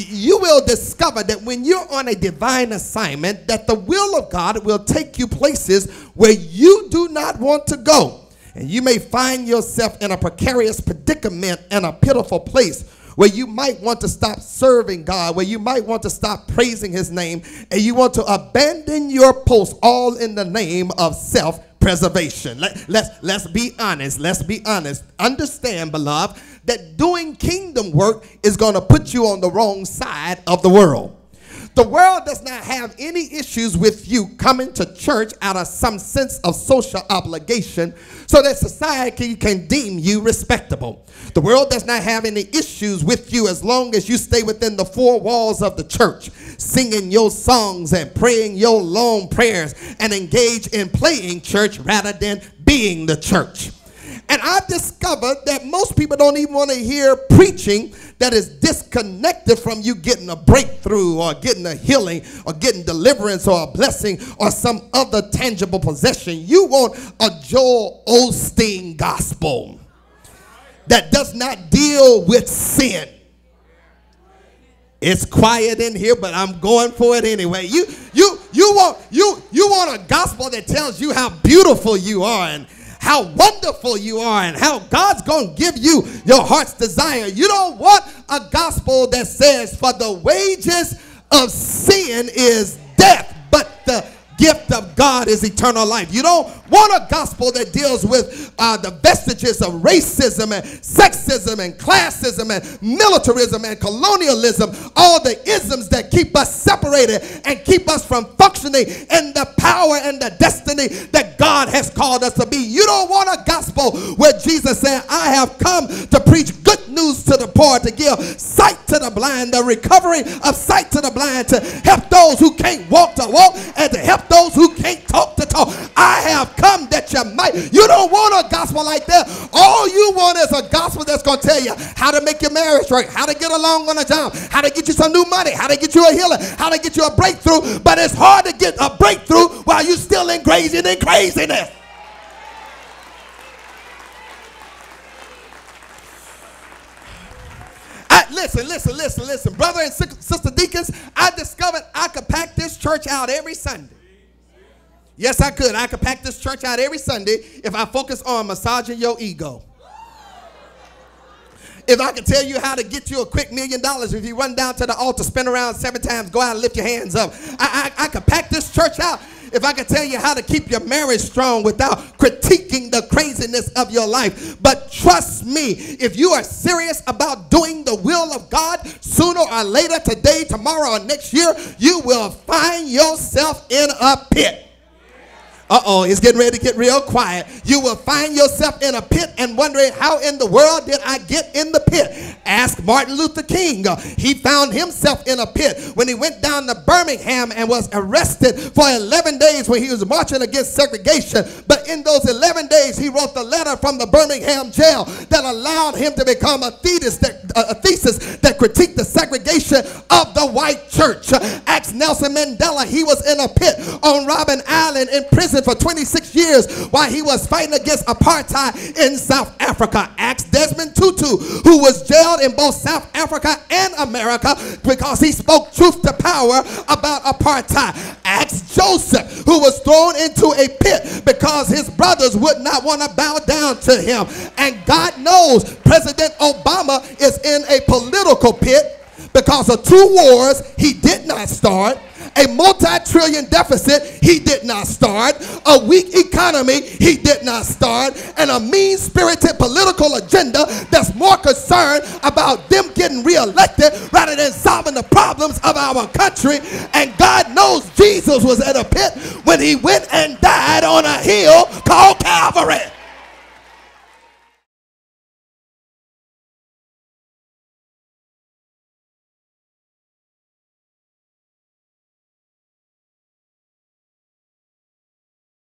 you will discover that when you're on a divine assignment, that the will of God will take you places where you do not want to go. And you may find yourself in a precarious predicament and a pitiful place where you might want to stop serving God, where you might want to stop praising his name, and you want to abandon your post, all in the name of self-preservation. Let's be honest. Let's be honest. Understand, beloved, that doing kingdom work is going to put you on the wrong side of the world. The world does not have any issues with you coming to church out of some sense of social obligation so that society can deem you respectable. The world does not have any issues with you as long as you stay within the four walls of the church, singing your songs and praying your long prayers and engage in playing church rather than being the church. And I've discovered that most people don't even want to hear preaching that is disconnected from you getting a breakthrough or getting a healing or getting deliverance or a blessing or some other tangible possession. You want a Joel Osteen gospel that does not deal with sin. It's quiet in here, but I'm going for it anyway. You want a gospel that tells you how beautiful you are and how wonderful you are and how God's going to give you your heart's desire. You don't want a gospel that says, for the wages of sin is death, but the gift of God is eternal life. You don't want a gospel that deals with the vestiges of racism and sexism and classism and militarism and colonialism, all the isms that keep us separated and keep us from functioning in the power and the destiny that God has called us to be. You don't want a gospel where Jesus said, I have come to preach good news to the poor, to give sight to the blind, the recovery of sight to the blind, to help those who can't walk to walk, and to help those who can't talk to talk. I have come that you might. You don't want a gospel like that. All you want is a gospel that's going to tell you how to make your marriage right, how to get along on a job, how to get you some new money, how to get you a healing, how to get you a breakthrough. But it's hard to get a breakthrough while you're still engaging in craziness. Listen, brother and sister deacons, I discovered I could pack this church out every Sunday. Yes, I could. I could pack this church out every Sunday if I focus on massaging your ego. If I could tell you how to get you a quick $1 million, if you run down to the altar, spin around 7 times, go out and lift your hands up. I could pack this church out if I could tell you how to keep your marriage strong without critiquing the craziness of your life. But trust me, if you are serious about doing the will of God, sooner or later, today, tomorrow, or next year, you will find yourself in a pit. Uh-oh, it's getting ready to get real quiet. You will find yourself in a pit and wondering, how in the world did I get in the pit? Ask Martin Luther King. He found himself in a pit when he went down to Birmingham and was arrested for 11 days when he was marching against segregation. But in those 11 days, he wrote the letter from the Birmingham jail that allowed him to become a thesis that critiqued the segregation of the white church. Ask Nelson Mandela. He was in a pit on Robben Island in prison for 26 years while he was fighting against apartheid in South Africa. Ask Desmond Tutu, who was jailed in both South Africa and America because he spoke truth to power about apartheid. Ask Joseph, who was thrown into a pit because his brothers would not want to bow down to him. And God knows President Obama is in a political pit because of 2 wars he did not start, a multi-trillion deficit he did not start, a weak economy he did not start, and a mean-spirited political agenda that's more concerned about them getting reelected rather than solving the problems of our country. And God knows Jesus was at a pit when he went and died on a hill called Calvary.